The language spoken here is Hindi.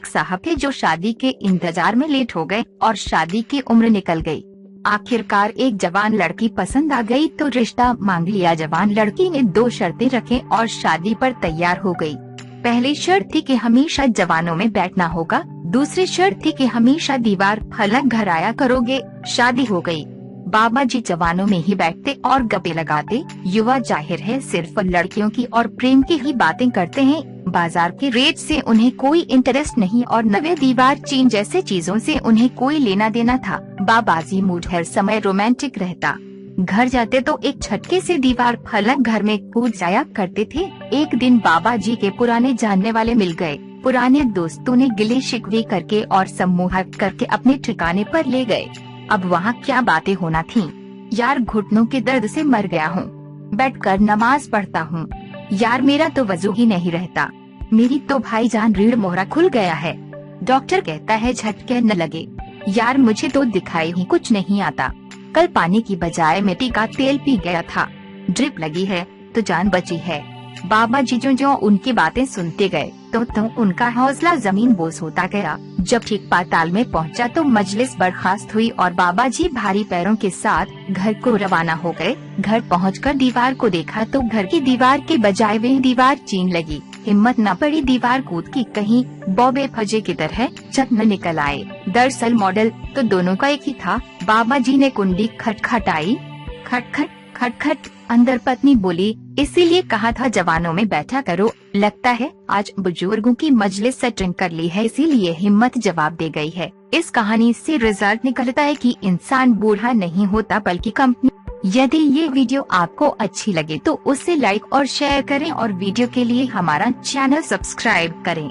एक साहब थे जो शादी के इंतजार में लेट हो गए और शादी की उम्र निकल गई। आखिरकार एक जवान लड़की पसंद आ गई तो रिश्ता मांग लिया। जवान लड़की ने 2 शर्तें रखें और शादी पर तैयार हो गई। पहली शर्त थी कि हमेशा जवानों में बैठना होगा। दूसरी शर्त थी कि हमेशा दीवार फलक घर आया करोगे। शादी हो गई। बाबा जी जवानों में ही बैठते और गप्पे लगाते। युवा जाहिर है सिर्फ लड़कियों की और प्रेम की ही बातें करते हैं। बाजार के रेट से उन्हें कोई इंटरेस्ट नहीं और नवे दीवार चीन जैसे चीजों से उन्हें कोई लेना देना था। बाबा जी मूड हर समय रोमांटिक रहता। घर जाते तो एक झटके से दीवार फलक घर में कूद जाया करते थे। एक दिन बाबा जी के पुराने जानने वाले मिल गए। पुराने दोस्तों ने गिले शिकवे करके और सम्मोहक करके अपने ठिकाने पर ले गए। अब वहाँ क्या बातें होना थी। यार घुटनों के दर्द से मर गया हूँ, बैठकर नमाज पढ़ता हूँ। यार मेरा तो वजू ही नहीं रहता। मेरी तो भाईजान रीढ़ मोहरा खुल गया है। डॉक्टर कहता है झटके न लगे। यार मुझे तो दिखाई ही कुछ नहीं आता। कल पानी की बजाय मिट्टी का तेल पी गया था। ड्रिप लगी है तो जान बची है। बाबा जी जो उनकी बातें सुनते गए तो उनका हौसला जमीन बोझ होता गया। जब ठीक पाताल में पहुंचा तो मजलिस बर्खास्त हुई और बाबा जी भारी पैरों के साथ घर को रवाना हो गए। घर पहुंचकर दीवार को देखा तो घर की दीवार के बजाय वह दीवार चीन लगी। हिम्मत न पड़ी, दीवार कूद की कहीं बौबे फजे की तरह छत में निकल आए। दरअसल मॉडल तो दोनों का एक ही था। बाबा जी ने कुंडी खटखटाई। खटखट खटखट। अंदर पत्नी बोली, इसीलिए कहा था जवानों में बैठा करो। लगता है आज बुजुर्गों की मजलिस अटेंड कर ली है, इसीलिए हिम्मत जवाब दे गई है। इस कहानी से रिजल्ट निकलता है कि इंसान बूढ़ा नहीं होता बल्कि कंपनी। यदि ये वीडियो आपको अच्छी लगे तो उसे लाइक और शेयर करें और वीडियो के लिए हमारा चैनल सब्सक्राइब करें।